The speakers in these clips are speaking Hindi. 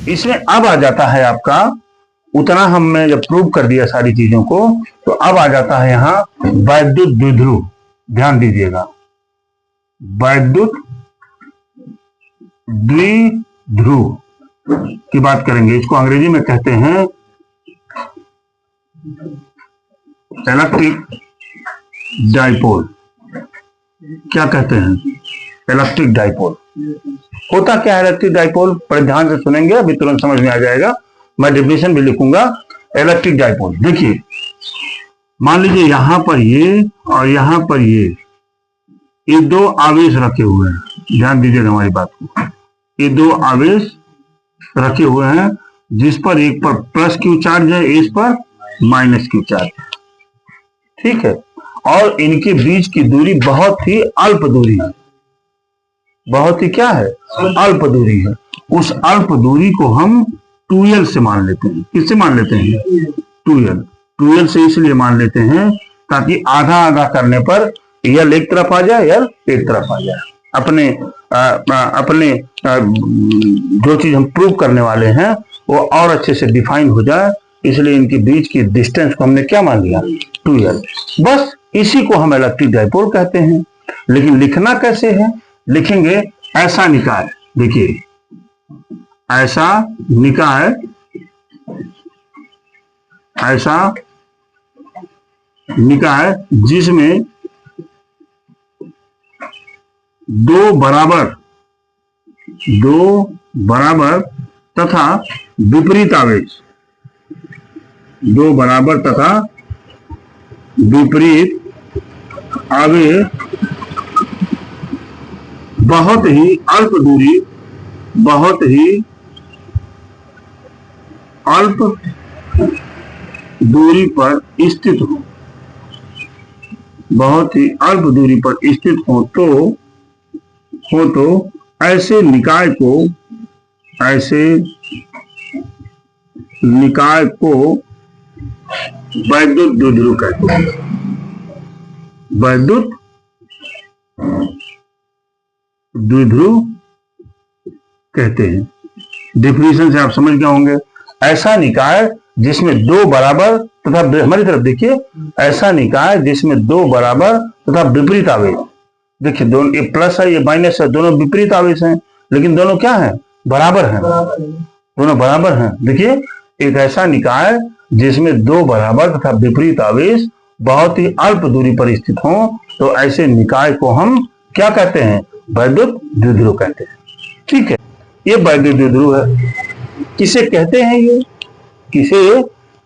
इसमें अब आ जाता है आपका, उतना हमने जब प्रूव कर दिया सारी चीजों को, तो अब आ जाता है यहाँ वैद्युत द्विध्रुव। ध्यान दीजिएगा, वैद्युत द्विध्रुव की बात करेंगे। इसको अंग्रेजी में कहते हैं इलेक्ट्रिक डाइपोल। क्या कहते हैं? Electric dipole. होता क्या है इलेक्ट्रिक डाइपोल? बड़े ध्यान से सुनेंगे, अभी तुरंत समझ में आ जाएगा। मैं डेफिनेशन भी लिखूंगा। इलेक्ट्रिक डाइपोल, देखिए मान लीजिए यहां पर ये और यहां पर ये दो आवेश रखे हुए हैं। ध्यान दीजिएगा हमारी बात को। ये दो आवेश रखे हुए हैं, जिस पर एक पर प्लस क्यू चार्ज है, इस पर माइनस क्यू चार्ज है। ठीक है, और इनके बीच की दूरी बहुत ही अल्प दूरी है। बहुत ही क्या है? अल्प दूरी है। उस अल्प दूरी को हम 2l से मान लेते हैं। किससे मान लेते हैं? 2l। 2l से इसलिए मान लेते हैं ताकि आधा आधा करने पर यल एक तरफ आ जाए, यल एक तरफ आ जाए। अपने जो चीज हम प्रूव करने वाले हैं वो और अच्छे से डिफाइन हो जाए, इसलिए इनके बीच की डिस्टेंस को हमने क्या मान लिया? 2l। बस इसी को हम इलेक्ट्रिक डाइपोल कहते हैं। लेकिन लिखना कैसे है? लिखेंगे ऐसा निकाय। देखिए ऐसा निकाय, ऐसा निकाय जिसमें दो बराबर तथा विपरीत आवेश, दो बराबर तथा विपरीत आवेश बहुत ही अल्प दूरी पर स्थित हो, बहुत ही अल्प दूरी पर स्थित हो तो ऐसे निकाय को वैद्युत द्विध्रुव कहते हैं। वैद्युत द्विध्रुव कहते हैं। डिफिनेशन से आप समझ गए होंगे। ऐसा निकाय जिसमें दो बराबर तथा, हमारी तरफ देखिए, ऐसा निकाय जिसमें दो बराबर तथा विपरीत आवेश। देखिए दोनों, ये प्लस है ये माइनस है, दोनों विपरीत आवेश हैं, लेकिन दोनों क्या है? बराबर हैं। दोनों बराबर हैं। देखिए एक ऐसा निकाय जिसमें दो बराबर तथा विपरीत आवेश बहुत ही अल्प दूरी पर स्थित हो, तो ऐसे निकाय को हम क्या कहते हैं? वैद्युत द्विध्रुव कहते हैं। ठीक है, ये वैद्युत द्विध्रुव है। किसे कहते हैं? ये किसे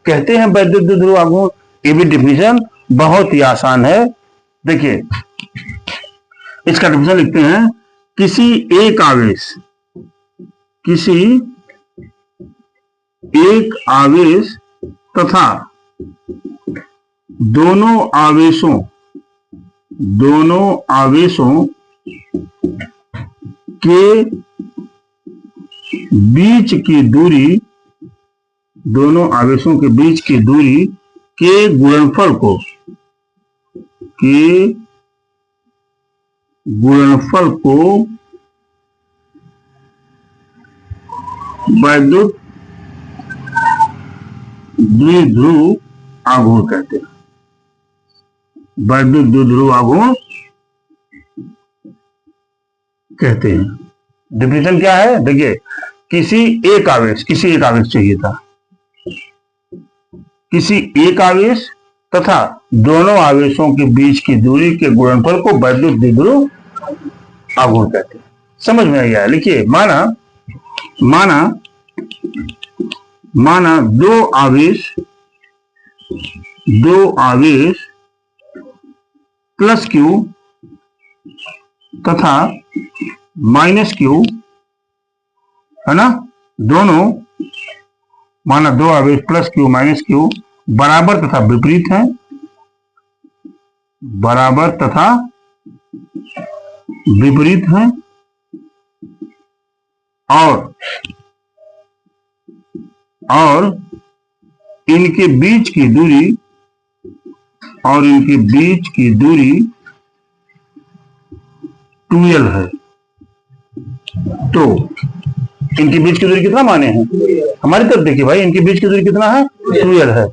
कहते हैं? वैद्युत द्विध्रुव आघूर्ण। ये भी डिफिनेशन बहुत ही आसान है। देखिए इसका डिफिनेशन लिखते हैं, किसी एक आवेश तथा दोनों आवेशों के बीच की दूरी, दोनों आवेशों के बीच की दूरी के गुणनफल को वैद्युत द्विध्रुव आघूर्ण कहते हैं। वैद्युत द्विध्रुव आघूर्ण कहते हैं। डिफिनेशन क्या है? देखिए किसी एक आवेश चाहिए था। किसी एक आवेश तथा दोनों आवेशों के बीच की दूरी के गुणनफल को वैद्युत द्विध्रुव आघूर्ण कहते हैं। समझ में आ गया? लिखिए माना दो आवेश प्लस क्यू तथा माइनस क्यू है ना, दोनों माना दो आवेश प्लस क्यू माइनस क्यू बराबर तथा विपरीत हैं, बराबर तथा विपरीत हैं, और इनके बीच की दूरी 2l है। तो इनके बीच की दूरी कितना माने हैं? हमारी तरफ देखिए भाई, इनके बीच की दूरी कितना है? 2l है।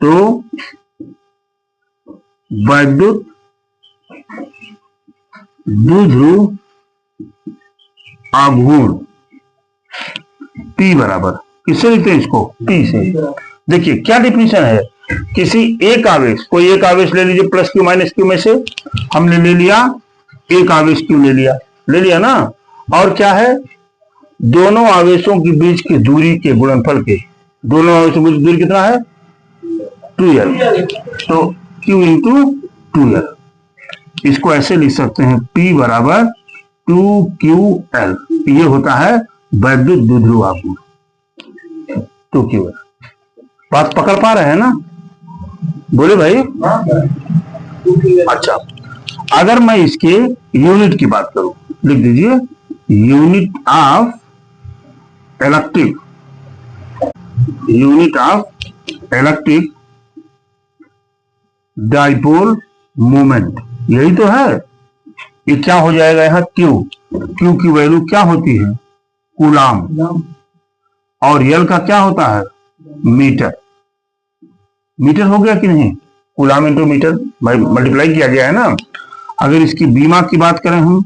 तो वैद्युत द्विध्रुव आघूर्ण P बराबर, किससे लिखते हैं इसको? P से। देखिए क्या डिफिनेशन है, किसी एक आवेश, कोई एक आवेश ले लीजिए प्लस क्यू माइनस क्यू में से, हमने ले लिया एक आवेश क्यू, ले लिया ना, और क्या है, दोनों आवेशों के बीच की दूरी के गुणनफल के, दोनों आवेशों के बीच दूरी कितना है? 2l। तो q इंटू 2l, इसको ऐसे लिख सकते हैं, P बराबर 2ql। ये होता है वैद्युत द्विध्रुव आघूर्ण 2ql। बात पकड़ पा रहे हैं ना? बोले भाई। अच्छा, अगर मैं इसके यूनिट की बात करूं, लिख दीजिए, unit of electric dipole moment, यही तो है। ये क्या हो जाएगा यहाँ? क्यू की वैल्यू क्या होती है? कूलाम, और यल का क्या होता है? मीटर हो गया कि नहीं? कूलाम इंटू मीटर मल्टीप्लाई किया गया है ना। अगर इसकी बीमा की बात करें, हम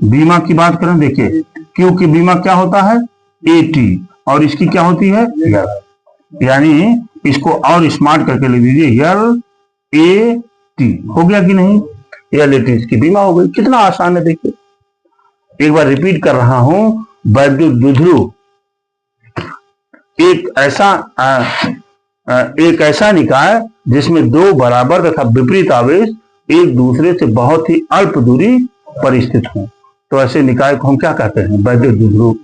बीमा की बात करें, देखिए क्यू की बीमा क्या होता है? AT, और इसकी क्या होती है? यल। यानी इसको और स्मार्ट करके लिख दीजिए, LAT। हो गया कि नहीं? LAT इसकी बीमा हो गई। कितना आसान है देखिए। एक बार रिपीट कर रहा हूं, वैद्युत द्विध्रुव एक ऐसा निकाय जिसमें दो बराबर तथा विपरीत आवेश एक दूसरे से बहुत ही अल्प दूरी पर स्थित हों, तो ऐसे निकाय को हम क्या कहते हैं? वैद्युत द्विध्रुव।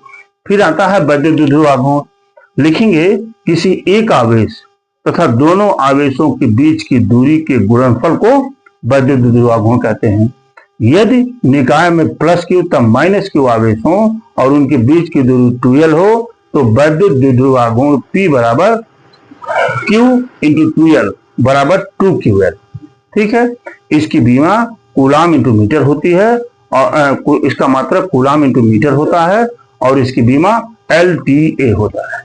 फिर आता है वैद्युत द्विध्रुव आघूर्ण। लिखेंगे, किसी एक आवेश तथा दोनों आवेशों के बीच की दूरी के गुणनफल को वैद्युत द्विध्रुव आघूर्ण कहते हैं। यदि निकाय में प्लस क्यू तथा माइनस क्यू आवेश हो और उनके बीच की दूरी 2l हो, तो वैद्युत द्विध्रुव आघूर्ण P बराबर Q इंटू 2l बराबर 2ql। ठीक है, इसकी बीमा कूलाम इंटू मीटर होती है, और इसका मात्रक कूलाम इंटू मीटर होता है, और इसकी बीमा LTA होता है।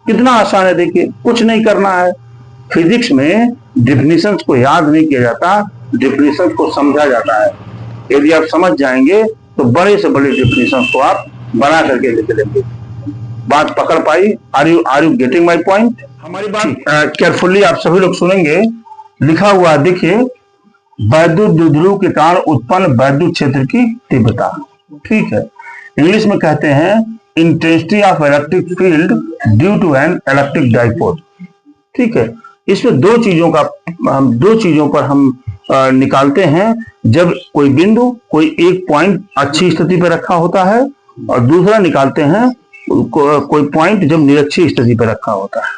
कितना आसान है देखिए, कुछ नहीं करना है। फिजिक्स में डिफिनीशंस को याद नहीं किया जाता, डिफिनीशंस को समझा जाता है। यदि आप समझ जाएंगे तो बड़े से बड़े डिफिनीशंस को आप बना करके लिख लेंगे। बात पकड़ पाई? Are you getting my point? हमारी बात केयरफुली आप सभी लोग सुनेंगे। लिखा हुआ देखिए, वैद्युत द्विध्रुव के कारण उत्पन्न वैद्युत क्षेत्र की तीव्रता। ठीक है, इंग्लिश में कहते हैं intensity of electric field due to an electric dipole. ठीक है, इसमें दो चीजों पर हम निकालते हैं। जब कोई बिंदु, कोई एक पॉइंट अच्छी स्थिति पर रखा होता है, और दूसरा निकालते हैं कोई पॉइंट जब निरक्षीय स्थिति पर रखा होता है।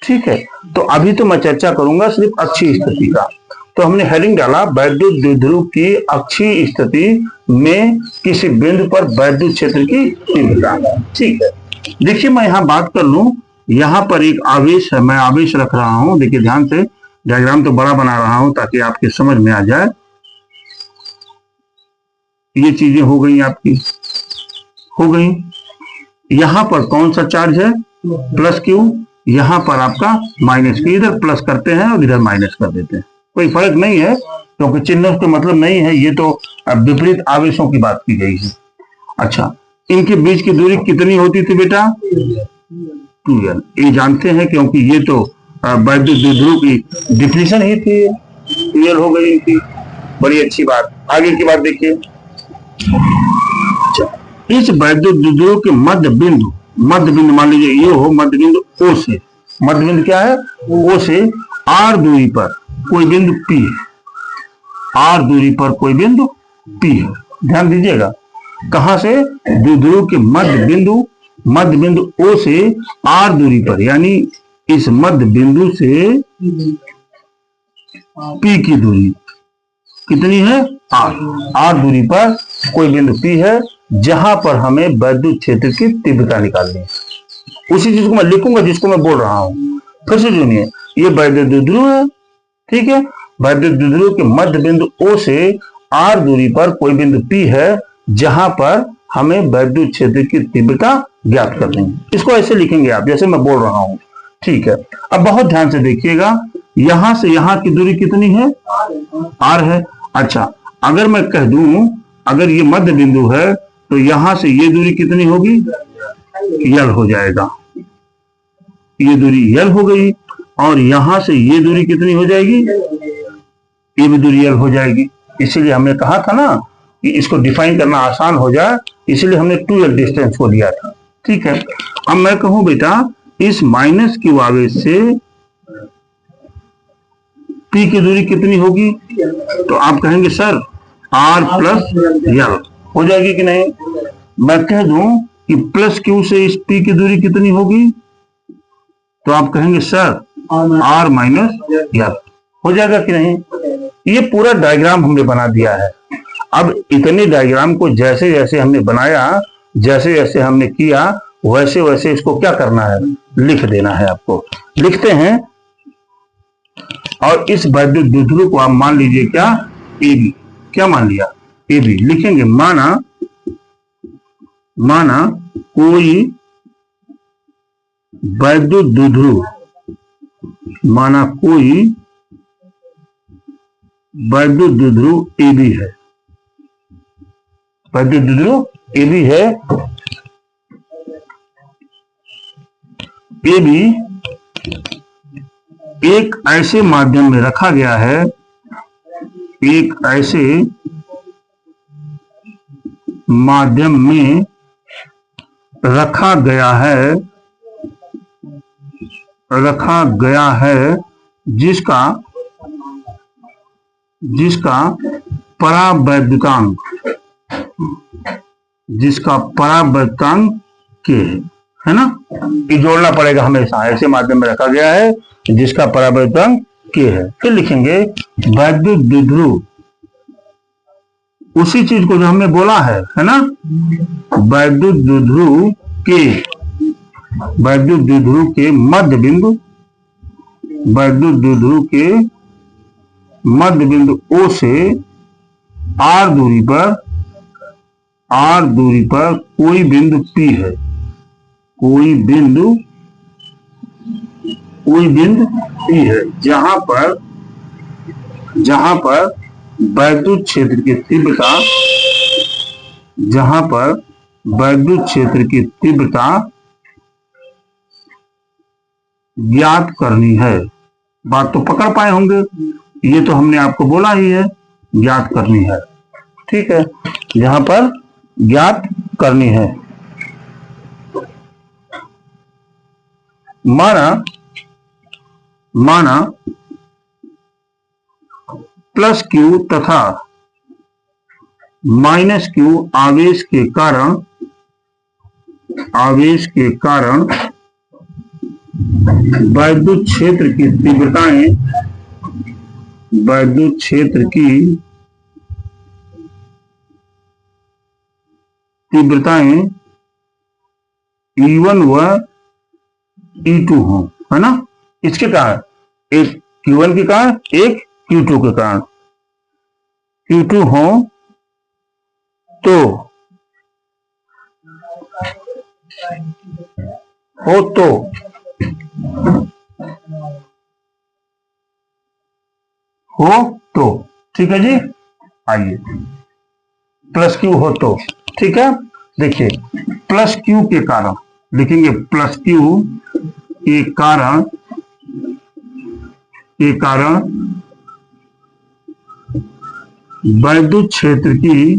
ठीक है, तो अभी तो मैं चर्चा करूंगा सिर्फ अच्छी स्थिति का। तो हमने हेडिंग डाला, वैद्युत द्विध्रुव की अक्षीय स्थिति में किसी बिंदु पर वैद्युत क्षेत्र की तीव्रता। ठीक है, देखिए मैं यहां बात कर लूं, यहां पर एक आवेश है, मैं आवेश रख रहा हूं। देखिए ध्यान से, डायग्राम तो बड़ा बना रहा हूं ताकि आपके समझ में आ जाए। ये चीजें हो गई आपकी, हो गई। यहां पर कौन सा चार्ज है? Plus Q. यहां पर आपका माइनस क्यू। इधर प्लस करते हैं और इधर माइनस कर देते हैं, कोई फर्क नहीं है, क्योंकि चिन्ह का मतलब नहीं है। ये तो विपरीत आवेशों की बात की गई है। अच्छा, इनके बीच की दूरी कितनी होती थी बेटा? 2l। ये जानते हैं क्योंकि ये तो वैद्युत द्विध्रुव की डिफिनेशन ही थी। 2l हो गई इनकी। बड़ी अच्छी बात। आगे की बात देखिए। अच्छा, इस वैद्युत द्विध्रुव के मध्य बिंदु मान लीजिए ये हो मध्य बिंदु O से, मध्य बिंदु क्या है? O से R दूरी पर कोई बिंदु P है। R दूरी पर कोई बिंदु P है। ध्यान दीजिएगा, कहां से? द्विध्रुव के मध्य बिंदु O से R दूरी पर, यानी इस मध्य बिंदु से P की दूरी कितनी है? R दूरी पर कोई बिंदु P है, जहां पर हमें वैद्युत क्षेत्र की तीव्रता निकालनी है। उसी चीज को मैं लिखूंगा जिसको मैं बोल रहा हूं। फिर से सुनिए, ये वैद्युत द्विध्रुव है। ठीक है, वैद्युत द्विध्रुव के मध्य बिंदु O से R दूरी पर कोई बिंदु P है, जहां पर हमें वैद्युत क्षेत्र की तीव्रता ज्ञात करनी है। इसको ऐसे लिखेंगे आप जैसे मैं बोल रहा हूं, ठीक है। अब बहुत ध्यान से देखिएगा, यहां से यहां की दूरी कितनी है, r है। अच्छा, अगर मैं कह दूं अगर ये मध्य बिंदु है तो यहां से ये दूरी कितनी होगी, l हो जाएगा। ये दूरी l हो गई और यहां से ये दूरी कितनी हो जाएगी, ये भी दूरी l हो जाएगी। इसीलिए हमने कहा था ना कि इसको डिफाइन करना आसान हो जाए, इसीलिए हमने 2l डिस्टेंस को लिया था, ठीक है। अब मैं कहूं बेटा इस माइनस क्यू आवेश से p की दूरी कितनी होगी, तो आप कहेंगे सर r प्लस l हो जाएगी कि नहीं। मैं कह दूं कि प्लस क्यू से इस p की दूरी कितनी होगी, तो आप कहेंगे सर r माइनस l हो जाएगा कि नहीं। ये पूरा डायग्राम हमने बना दिया है। अब इतने डायग्राम को जैसे जैसे हमने बनाया, जैसे जैसे हमने किया, वैसे वैसे इसको क्या करना है, लिख देना है आपको। लिखते हैं, और इस वैद्युत द्विध्रुव को आप मान लीजिए क्या, ए बी। क्या मान लिया, ए बी। लिखेंगे माना कोई वैद्युत द्विध्रुव, माना कोई वैद्युत द्विध्रुव ए बी है, वैद्युत द्विध्रुव ए बी है। ए बी एक ऐसे माध्यम में रखा गया है, एक ऐसे माध्यम में रखा गया है जिसका परावैद्युतांक के है ना, ये जोड़ना पड़ेगा हमेशा। ऐसे माध्यम में रखा गया है जिसका परावैद्युतांक के है। फिर लिखेंगे वैद्युत द्विध्रुव, उसी चीज को जो हमने बोला है ना, वैद्युत द्विध्रुव के मध्य बिंदु, वैद्युत द्विध्रुव के मध्य बिंदु O से r दूरी पर कोई बिंदु P है, कोई बिंदु P है, जहां पर वैद्युत क्षेत्र की तीव्रता ज्ञात करनी है। बात तो पकड़ पाए होंगे, ये तो हमने आपको बोला ही है, ज्ञात करनी है, ठीक है, यहां पर ज्ञात करनी है। माना प्लस क्यू तथा माइनस क्यू आवेश के कारण वैद्युत क्षेत्र की तीव्रताएं E1 व E2 हो, है ना। इसके कारण एक Q1 के कारण, एक Q2 के कारण। Q2 हो तो ठीक है जी। आइए, प्लस क्यू हो तो ठीक है। देखिए प्लस क्यू के कारण लिखेंगे, प्लस क्यू के कारण वैद्युत क्षेत्र की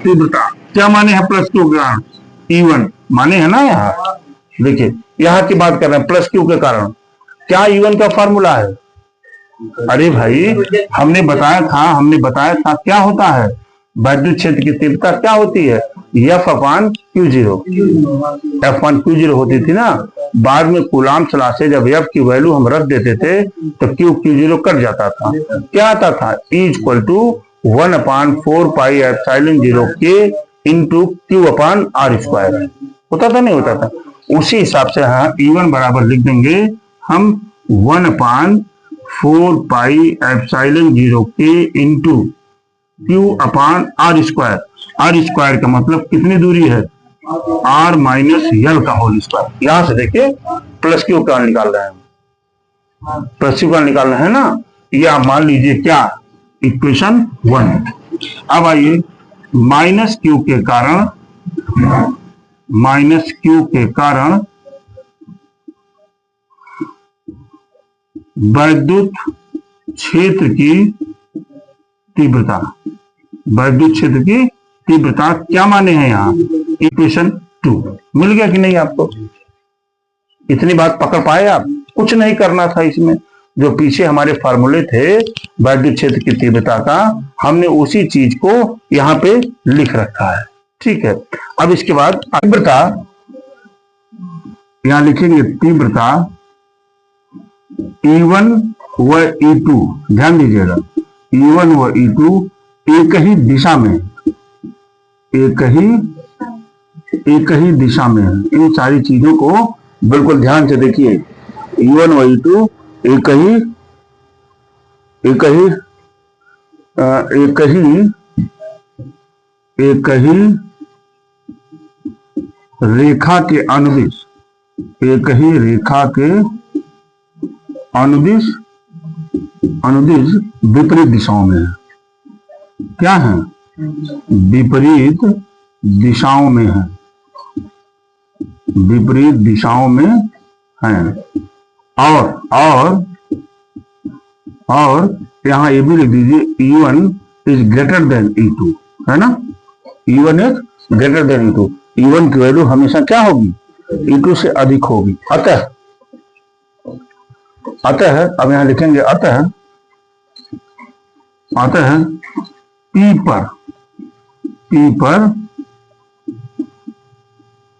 तीव्रता क्या माने हैं, प्लस क्यू के कारण E1 माने है ना। यहाँ देखिए, यहाँ की बात कर रहे हैं, प्लस क्यू के कारण क्या E1 का फॉर्मूला है। अरे भाई हमने बताया था क्या होता है, वैद्युत क्षेत्र की तीव्रता क्या होती है, F/Q0। F/Q0 होती थी ना। बाद में कूलाम सलाह से जब F की वैल्यू हम रख देते थे तो Q0 कट जाता था। क्या आता था, E=1/4πε0K इंटू Q/R²। होता था नहीं होता था। उसी हिसाब से हाँ E1 बराबर लिख देंगे हम 1/4 4 पाई एप्सिलॉन 0 के into Q upon R square. R square का मतलब कितनी दूरी है, आर माइनस यल का होल स्क्वायर। यहां से देखिए प्लस क्यू का निकाल रहे हैं, प्लस क्यू का निकालना है ना, ये आप मान लीजिए क्या, इक्वेशन 1। अब आइए माइनस क्यू के कारण, माइनस क्यू के कारण वैद्युत क्षेत्र की तीव्रता, वैद्युत क्षेत्र की तीव्रता क्या माने हैं यहाँ, इक्वेशन 2। मिल गया कि नहीं आपको, इतनी बात पकड़ पाए आप, कुछ नहीं करना था इसमें, जो पीछे हमारे फार्मूले थे वैद्युत क्षेत्र की तीव्रता का, हमने उसी चीज को यहाँ पे लिख रखा है। ठीक है, अब इसके बाद तीव्रता यहां लिखेंगे, तीव्रता E1 व E2, ध्यान दीजिएगा, E1 व E2 एक ही दिशा में, एक ही दिशा में है। इन सारी चीजों को बिल्कुल ध्यान से देखिए, E1 व E2 एक ही रेखा के अनुदिश, एक ही रेखा के अनुदिश विपरीत दिशाओं में है। क्या है, विपरीत दिशाओं में है, विपरीत दिशाओं में है। और यहां ये भी लिख दीजिए, E1 is greater than E2, है ना, E1 is greater than E2। E1 की वैल्यू हमेशा क्या होगी, E2 से अधिक होगी। अतः अब यहां लिखेंगे, अतः P पर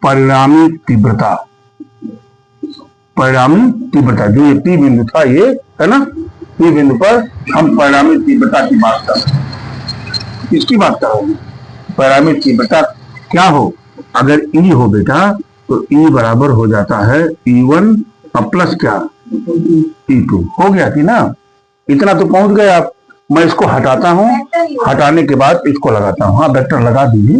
परिणामी तीव्रता, जो ये P बिंदु था, ये है ना, P बिंदु पर हम परिणामी तीव्रता की बात कर रहे हैं। किसकी बात कर रहे हैं, परिणामी तीव्रता क्या हो, अगर E हो बेटा तो E बराबर हो जाता है E1 अब प्लस क्या, E2। हो गया कि ना, इतना तो पहुंच गए आप। मैं इसको हटाता हूं, हटाने के बाद इसको लगाता हूं। हाँ, वेक्टर लगा दीजिए,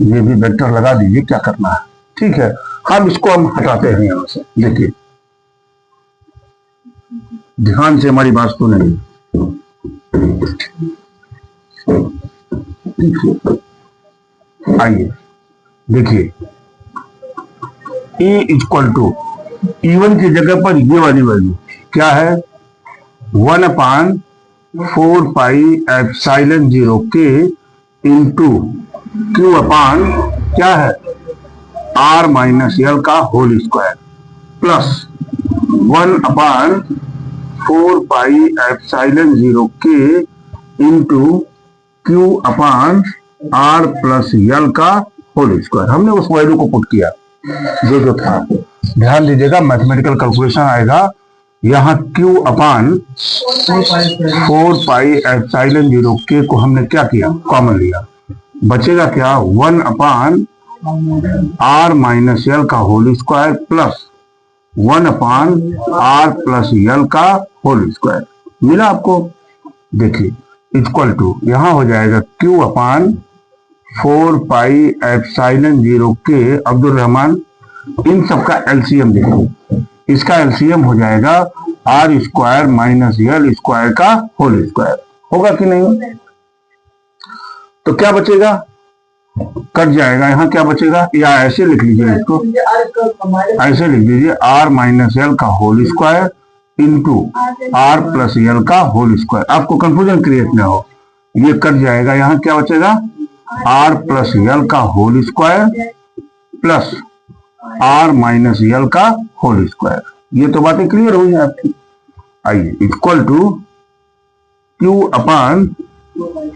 ये भी वेक्टर लगा दीजिए, क्या करना है। ठीक है, अब इसको हम हटाते हैं यहां से। देखिए ध्यान से हमारी बात सुनेंगे। आइए देखिए, E इक्वल टू E1 की जगह पर ये वाली वैल्यू क्या है, 1/4 पाई एप्सिलॉन 0 के इंटू क्यू अपान क्या है, आर माइनस यल का whole square plus 1/4 pi epsilon 0 के into Q upon R plus L का होल स्क्वायर। हमने उस वैल्यू को पुट किया जो था। ध्यान दीजिएगा, मैथमेटिकल कैलकुलेशन आएगा। यहाँ Q अपान 4 पाई एप्सिलॉन 0 के को हमने क्या किया, कॉमन लिया, बचेगा क्या, 1/r माइनस यल का whole square plus 1/r plus L का होल स्क्वायर। मिला आपको, देखिए इक्वल टू यहाँ हो जाएगा Q अपान 4 पाई एप्सिलॉन 0 के, अब्दुल रहमान इन सबका एलसीएम देखो, इसका एलसीएम हो जाएगा R square minus L square का होल स्क्वायर। होगा कि नहीं, तो क्या बचेगा, कट जाएगा, यहाँ क्या बचेगा, या ऐसे लिख लीजिए इसको, ऐसे लिख दीजिए आर माइनस यल का whole square into R plus L का होल स्क्वायर। आपको कंफ्यूजन क्रिएट ना हो, ये कट जाएगा, यहाँ क्या बचेगा, आर प्लस यल का whole square plus R minus L का होल स्क्वायर। ये तो बातें क्लियर हुई हैं आपकी। आइए equal to Q upon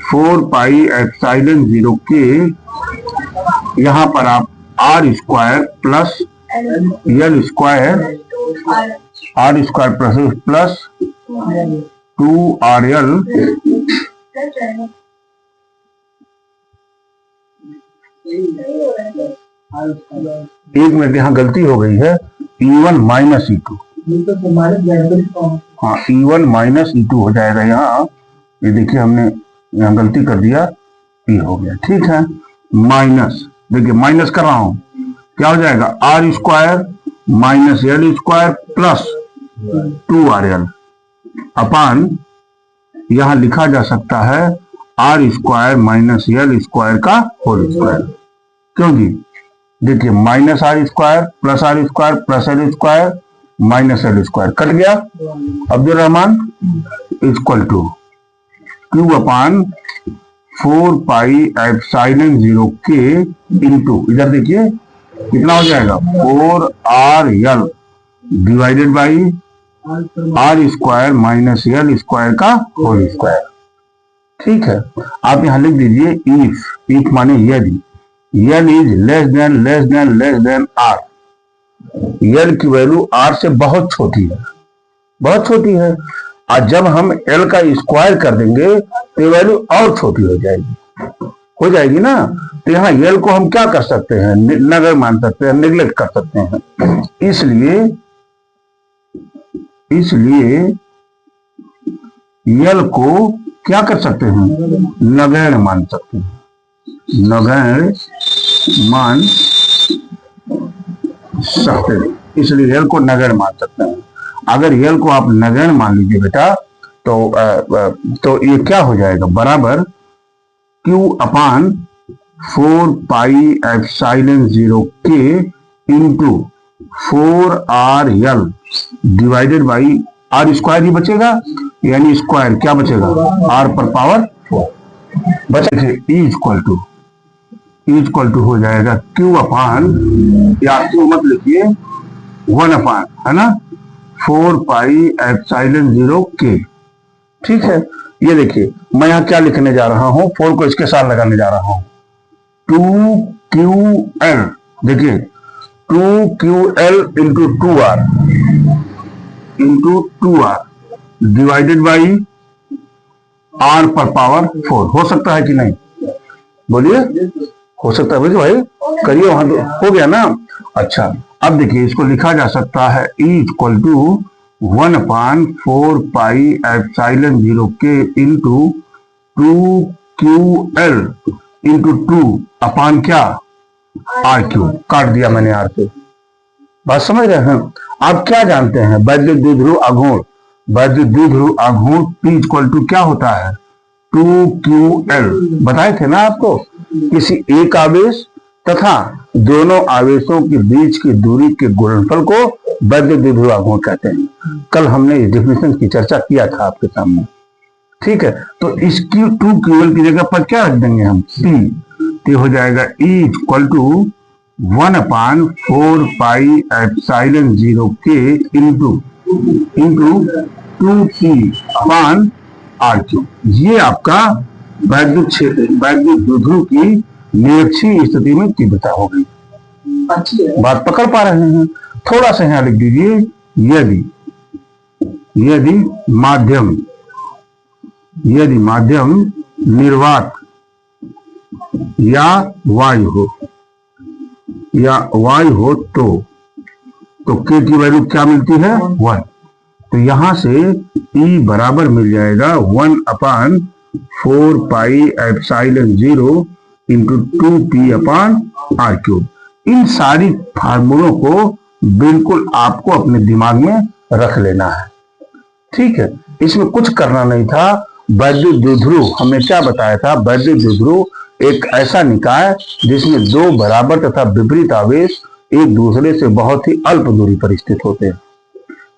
4 pi epsilon 0 के, यहां पर आप R square plus L square, R square plus 2RL एक मिनट, यहां गलती हो गई है, E1 माइनस E2, हाँ E1 माइनस E2 हो जाएगा यहाँ। ये देखिए हमने यहाँ गलती कर दिया, P हो गया, ठीक है। माइनस, देखिए माइनस कर रहा हूं, क्या हो जाएगा R square minus L square plus 2RL upon, यहां लिखा जा सकता है R square minus L square का होल स्क्वायर। क्योंकि देखिए minus R square plus L square minus L square कट गया। Abdul Rahman equal to Q upon 4 pi epsilon 0 K into, इधर देखिए कितना हो जाएगा 4RL divided by R square minus L square का होल स्क्वायर। ठीक है, आप यहां लिख दीजिए इफ माने यदि L is less than R, L की वैल्यू R से बहुत छोटी है, बहुत छोटी है, और जब हम L का स्क्वायर कर देंगे तो वैल्यू और छोटी हो जाएगी ना। तो यहाँ L को हम क्या कर सकते हैं, नगर मान सकते हैं, निगलेक्ट कर सकते हैं। इसलिए L को क्या कर सकते हैं, नगण्य मान सकते हैं, नगण्य मान सकते हैं। इसलिए L को नगण्य मान सकते हैं। अगर L को आप नगण्य मान लीजिए बेटा तो ये क्या हो जाएगा, बराबर Q upon 4 pi epsilon 0 K into 4RL divided by R square ही बचेगा, यानी स्क्वायर क्या बचेगा R पर पावर 4 बचेगा। E इक्वल टू हो जाएगा Q अपान, या Q मत लिखिए 1 अपान, है ना, 4 पाई एप्सिलॉन 0 K। ठीक है, ये देखिए मैं यहाँ क्या लिखने जा रहा हूं, 4 को इसके साथ लगाने जा रहा हूं, 2QL, देखिए 2QL into 2R divided by R पर पावर 4। हो सकता है कि नहीं, बोलिए, हो सकता है, बोलिए भाई, करिए, वहां तो हो गया ना। अच्छा, अब देखिए इसको लिखा जा सकता है E equal to 1 upon 4 pi epsilon 0 K into 2QL into 2 upon क्या R क्यूब, काट दिया मैंने R से, बात समझ रहे हैं। आप क्या जानते हैं, वैद्युत द्विध्रुव आघूर्ण P इक्वल टू क्या होता है 2QL, बताए थे ना आपको। किसी एक आवेश तथा दोनों आवेशों के बीच की दूरी के गुणनफल को वैद्युत द्विध्रुव आघूर्ण कहते हैं। कल हमने इस डेफिनेशन की चर्चा किया था आपके सामने, ठीक है। तो इसकी 2QL की जगह पर क्या रख देंगे हम, P, तो हो जाएगा E equal to 1 upon 4 pi epsilon 0 K into 2P upon R cube. ये आपका वैद्युत द्विध्रुव की निरक्षीय स्थिति में तीव्रता हो गई। बात पकड़ पा रहे हैं, थोड़ा सा यहां लिख दीजिए, यदि माध्यम निर्वात या वायु हो तो K की वैल्यू क्या मिलती है 1। तो यहां से E बराबर मिल जाएगा 1 upon 4 pi epsilon 0 into 2P upon R cube. इन सारी फार्मूलों को बिल्कुल आपको अपने दिमाग में रख लेना है, ठीक है। इसमें कुछ करना नहीं था। वैद्युत द्विध्रुव हमने क्या बताया था, वैद्युत द्विध्रुव एक ऐसा निकाय जिसमें दो बराबर तथा विपरीत आवेश एक दूसरे से बहुत ही अल्प दूरी पर स्थित होते हैं,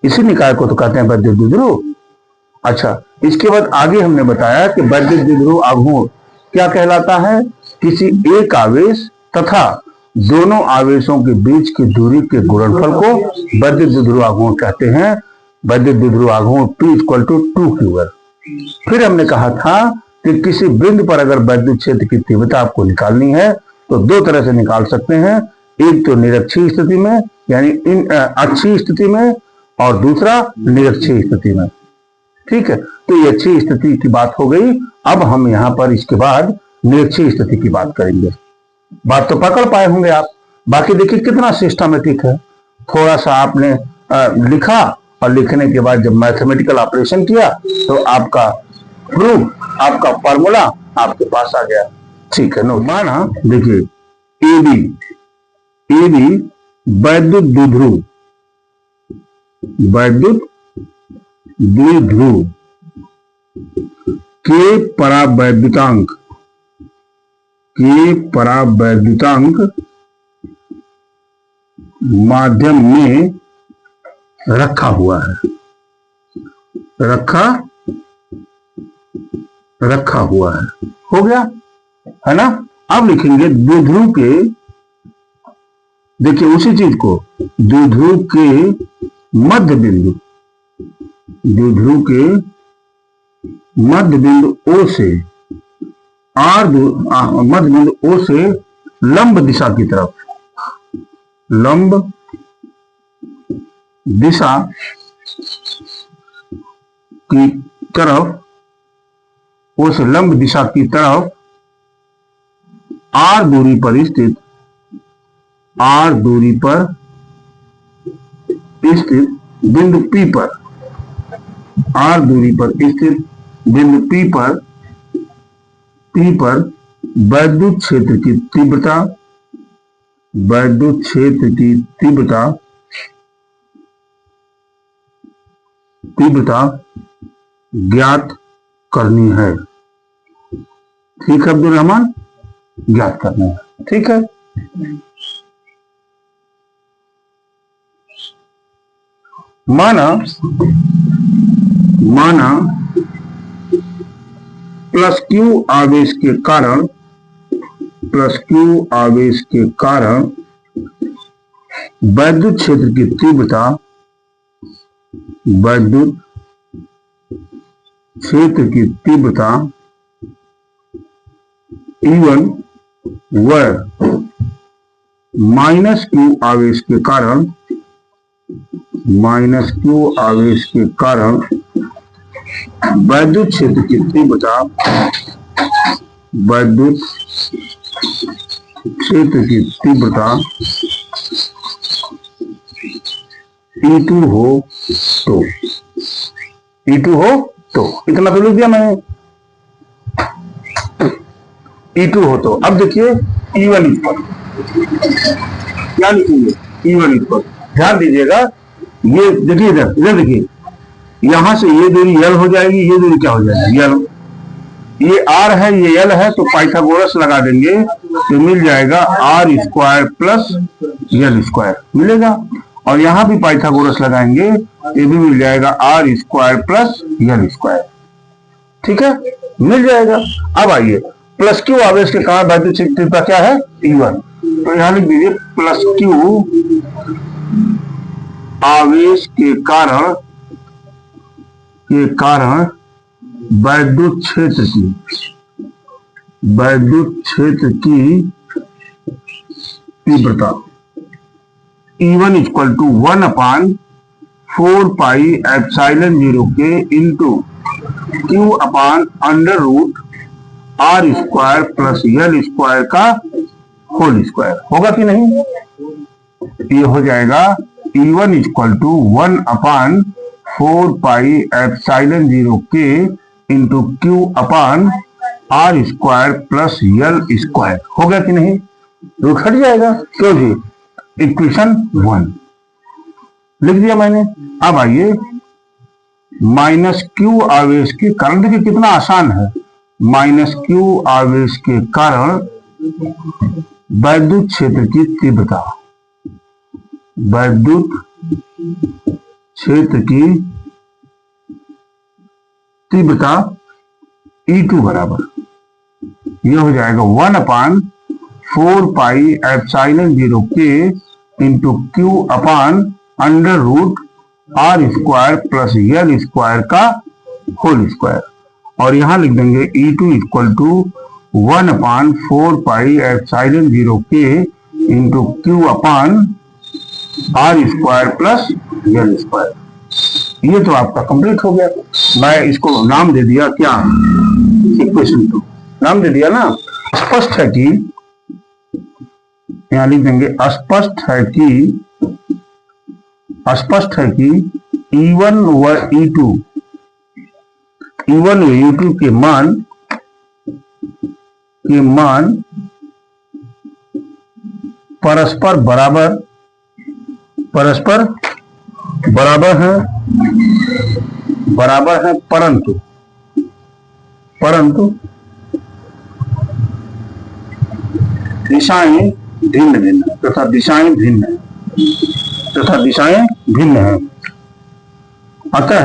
इसी निकाय को तो कहते हैं वैद्युत द्विध्रुव। अच्छा, इसके बाद आगे हमने बताया कि वैद्युत द्विध्रुव आघूर्ण क्या कहलाता है, किसी एक आवेश तथा दोनों आवेशों के बीच की दूरी के गुणनफल को वैद्युत द्विध्रुव आघूर्ण कहते हैं। वैद्युत द्विध्रुव आघूर्ण P इक्वल टू 2QL। फिर हमने कहा था कि किसी बिंदु पर अगर वैद्युत क्षेत्र की तीव्रता आपको निकालनी है तो दो तरह से निकाल सकते हैं, एक तो निरक्षीय स्थिति में यानी अक्षीय स्थिति में, और दूसरा निरक्षीय स्थिति में, ठीक है। तो ये अक्षीय स्थिति की बात हो गई। अब हम यहाँ पर इसके बाद निरक्षीय स्थिति की बात करेंगे। बात तो पकड़ पाए होंगे आप। बाकी देखिए कितना सिस्टमेटिक है, थोड़ा सा आपने लिखा और लिखने के बाद जब मैथमेटिकल ऑपरेशन किया तो आपका प्रूफ, आपका फॉर्मूला आपके पास आ गया। ठीक है, नो माना देखिए एबी वैद्युत द्विध्रुव, वैद्युत द्विध्रुव के परावैद्युतांक, के परावैद्युतांक माध्यम में रखा हुआ है, रखा हुआ है। हो गया है ना। अब लिखेंगे द्विध्रुव के, देखिए उसी चीज को, द्विध्रुव के मध्य बिंदु, द्विध्रुव के मध्य बिंदु O से मध्य बिंदु O से लंब दिशा की तरफ, लंब दिशा की तरफ, O से लंब दिशा की तरफ R दूरी पर स्थित, R दूरी पर स्थित बिंदु P पर, R दूरी पर स्थित बिंदु P पर वैद्युत क्षेत्र की तीव्रता, वैद्युत क्षेत्र की तीव्रता ज्ञात करनी है। ठीक है अब्दुल रहमान, ज्ञात करना है। ठीक है, माना प्लस क्यू आवेश के कारण, प्लस क्यू आवेश के कारण वैद्युत क्षेत्र की तीव्रता, वैद्युत क्षेत्र की तीव्रता E1 व माइनस क्यू आवेश के कारण, माइनस क्यू आवेश के कारण वैद्युत क्षेत्र की तीव्रता, वैद्युत क्षेत्र की तीव्रता E2 हो तो, E2 हो तो, इतना तो लिख दिया मैंने, E2 हो तो। अब देखिए E1 इक्वल, क्या लिखेंगे E1 इक्वल, ध्यान दीजिएगा, ये देखिए इधर देखिए, यहां से ये दूरी L हो जाएगी, ये दूरी क्या हो जाएगी L, ये R है ये L है, तो पाइथागोरस लगा देंगे तो मिल जाएगा R square plus L square मिलेगा, और यहां भी पाइथागोरस लगाएंगे ये भी मिल जाएगा R square plus L square. ठीक है, मिल जाएगा। अब आइए प्लस क्यू आवेश के कारण वैद्युत क्षेत्र की तीव्रता क्या है E1, तो यहां लिख दीजिए प्लस क्यू आवेश के कारण वैद्युत क्षेत्र की तीव्रता E1 इक्वल टू 1/4πε0 के into Q upon under root R square plus L square का होल स्क्वायर। होगा कि नहीं, ये हो जाएगा E1 इक्वल टू 1/4πε0 के into Q upon R square plus L square. होगा कि नहीं, रूट हट जाएगा। क्यों जी, इक्वेशन 1 लिख दिया मैंने। अब आइए माइनस क्यू आवेश के कारण, देखिए कितना आसान है, माइनस क्यू आवेश के कारण वैद्युत क्षेत्र की तीव्रता, वैद्युत क्षेत्र की तीव्रता E2 बराबर, यह हो जाएगा 1/4πε0 के into Q upon under root R square plus L square का होल स्क्वायर, और यहां लिख देंगे E2 इक्वल टू 1/4πε0 के into Q upon R square plus L square. ये तो आपका कंप्लीट हो गया। मैं इसको नाम दे दिया क्या, इक्वेशन 2 नाम दे दिया ना। स्पष्ट है कि, यहां लिख देंगे स्पष्ट है कि स्पष्ट है कि E1 व E2 के मान परस्पर बराबर है, परंतु दिशाएं भिन्न तथा दिशाएं भिन्न है। अतः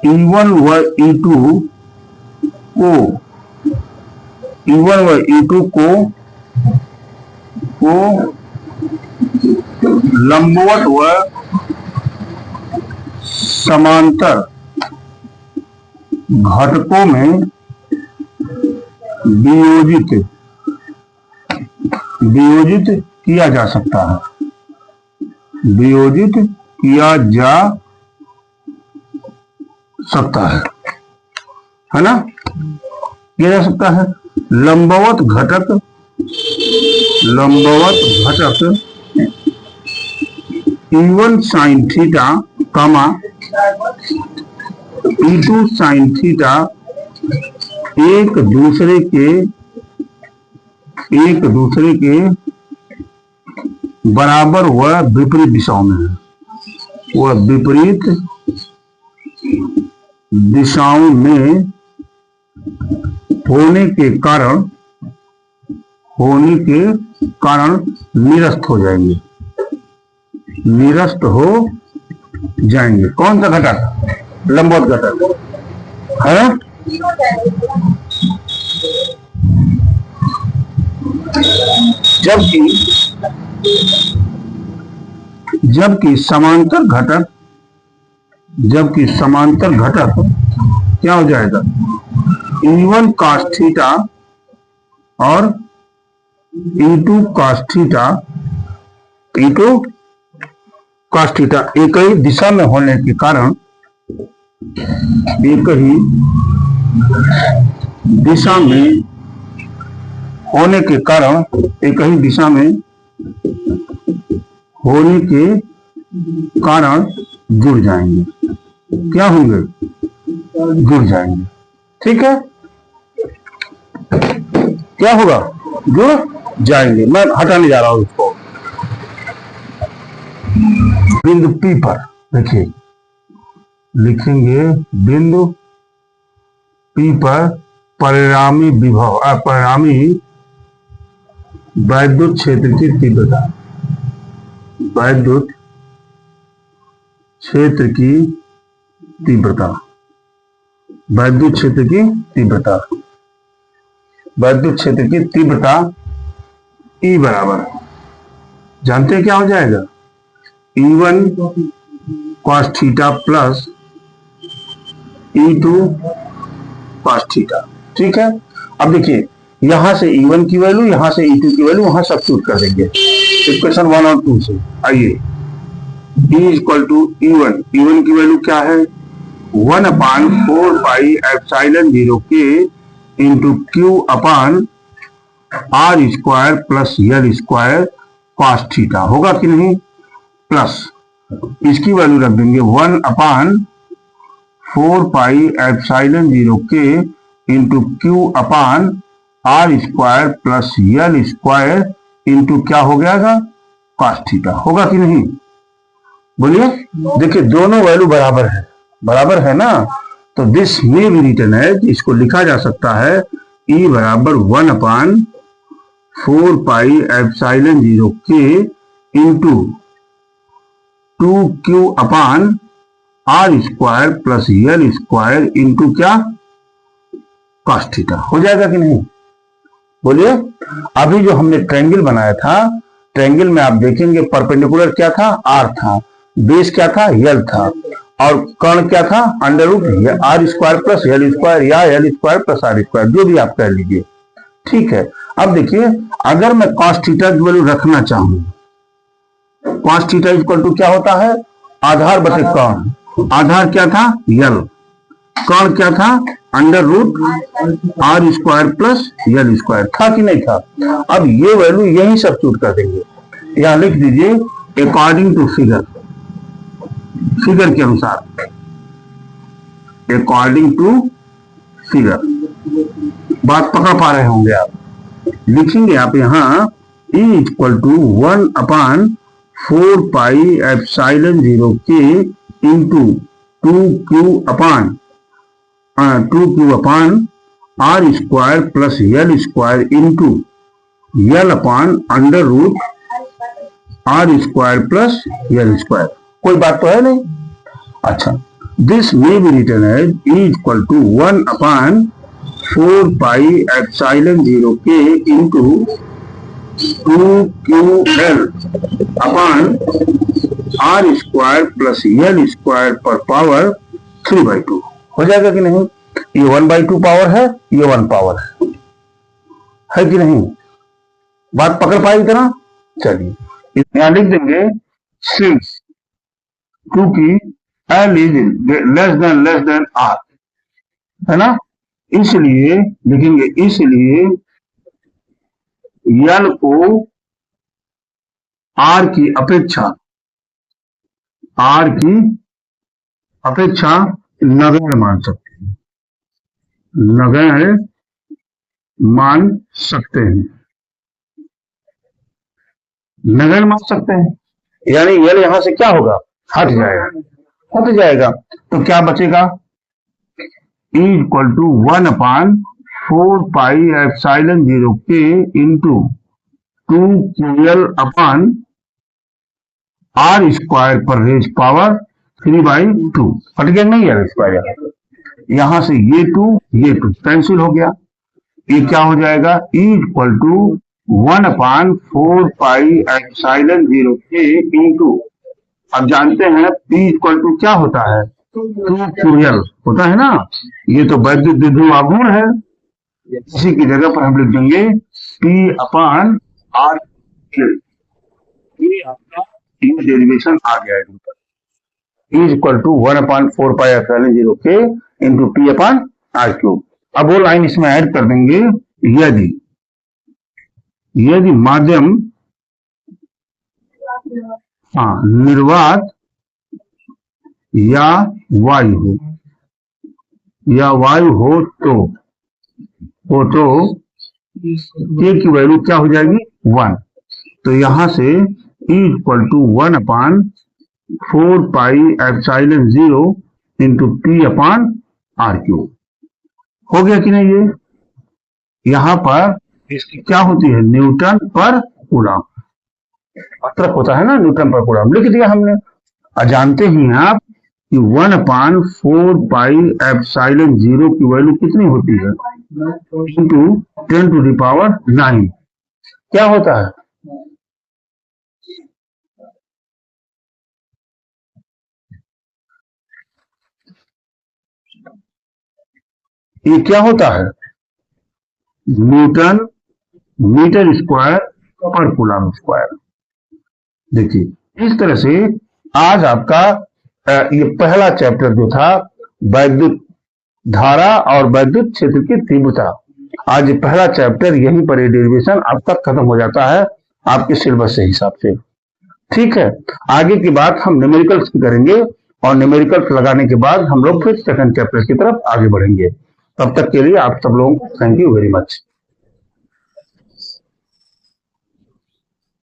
E1 व E2 को लंबवत व समांतर घटकों में वियोजित किया जा सकता है ना, किया जा सकता है। लंबवत घटक E1 sin theta E2 sin theta एक दूसरे के बराबर व विपरीत दिशाओं में है। होने के कारण निरस्त हो जाएंगे। कौन सा घटक? लंबवत घटक है। जबकि समांतर घटक क्या हो जाएगा? E1 cos थीटा और E2 cos थीटा एक ही दिशा में होने के कारण जुड़ जाएंगे। क्या होंगे? जुड़ जाएंगे। ठीक है, क्या होगा? जुड़ जाएंगे। मैं हटाने जा रहा हूं इसको। बिंदु P पर देखिए, लिखेंगे बिंदु P पर परिणामी वैद्युत क्षेत्र की तीव्रता, वैद्युत क्षेत्र की तीव्रता E बराबर, जानते हैं क्या हो जाएगा? E1 cos theta plus E2 cos theta. ठीक है, अब देखिए यहां से E1 की वैल्यू, यहां से E2 की वैल्यू वहां सब्स्टिट्यूट कर देंगे इक्वेशन 1 और 2 से। आइए, E इक्वल टू E1 की वैल्यू क्या है? 1/4 pi epsilon 0K into Q अपान R square plus L square cos theta. होगा कि नहीं? प्लस इसकी वैल्यू रख देंगे 1/4 pi epsilon 0K into Q अपान R square plus L square into क्या हो गया? cos theta. होगा कि नहीं? बोलिए। देखिए दोनों वैल्यू बराबर है ना, तो दिस में भी रिटर्न है, इसको लिखा जा सकता है E बराबर 1/4 pi epsilon 0K into 2Q अपान R square plus L square into क्या? cos theta. हो जाएगा कि नहीं? बोलिए। अभी जो हमने ट्रायंगल बनाया था, ट्रायंगल में आप देखेंगे परपेंडिकुलर क्या था? R था, बेस क्या था? L था, और कर्ण क्या था? Under root R square plus L square या L square plus R square, जो भी आप कह लीजिए। ठीक है, अब देखिए अगर मैं cos थीटा की वैल्यू रखना चाहूं, cos थीटा इक्वल टू क्या होता है? आधार बटे कर्ण। आधार क्या था? L, कर्ण क्या था? Under root R square plus L square. था कि नहीं था? अब ये वैल्यू यही सब्स्टिट्यूट कर देंगे। यहां लिख दीजिए अकॉर्डिंग टू फिगर, फिगर के अनुसार, अकॉर्डिंग टू फिगर। बात पकड़ पा रहे होंगे आप। लिखेंगे आप यहां E equal to 1/4πε0k into 2q r square plus l square into l upon under root r square plus l square. कोई बात तो है नहीं। अच्छा, this may be written as E equal to 1/4πε0k into 2ql upon r square plus l square पर पावर 3/2। हो जाएगा कि नहीं? ये 1/2 पावर है, ये 1 पावर है कि नहीं? बात पकड़ पाई इतना? चलिए यहां लिख देंगे सिंस, क्योंकि l is less than r, है ना, इसलिए लिखेंगे, इसलिए l को r की अपेक्षा नगण्य मान सकते हैं, नगण्य मान सकते हैं, नगण्य मान सकते हैं। यानी l यहां से क्या होगा? हट जाएगा। तो क्या बचेगा? E equal to 1/4πε0k into 2ql upon r square पर रेज पावर 3/2। हट गया नहीं? यार स्क्वायर यहां से ये 2 कैंसिल हो गया। ये क्या हो जाएगा? E equal to 1/4πε0k into, अब जानते हैं P इक्वल टू क्या होता है? 2ql होता है ना। ये तो वैद्युत द्विध्रुव आघूर्ण है, इसी की जगह पर हम लिख देंगे P अपान R। ये आपका डेरिवेशन आ गया है। E equal to 1/4πε0k into P upon R cube. अब वो लाइन इसमें ऐड कर देंगे, यदि माध्यम निर्वात या वायु हो तो K की वैल्यू क्या हो जाएगी? 1। तो यहां से E equal to 1/4πε0 into P upon R cube. हो गया कि नहीं? ये यहां पर इसकी क्या होती है? न्यूटन पर कूलम मात्रक होता है ना, न्यूटन पर कूलम लिख दिया हमने। जानते ही हैं आप कि 1/4πε0 की वैल्यू कितनी होती है? इंटू 10⁹ क्या होता है? ये क्या होता है? न्यूटन मीटर स्क्वायर पर कूलम स्क्वायर। देखिए इस तरह से आज आपका ये पहला चैप्टर जो था वैद्युत धारा और वैद्युत क्षेत्र की तीव्रता, आज ये पहला चैप्टर यहीं पर डेरिवेशन आपका खत्म हो जाता है आपके सिलेबस के हिसाब से। ठीक है, आगे की बात हम न्यूमेरिकल्स की करेंगे और न्यूमेरिकल्स लगाने के बाद हम लोग फिर सेकंड चैप्टर की तरफ आगे बढ़ेंगे। तब तक के लिए आप सब लोगों को थैंक यू वेरी मच।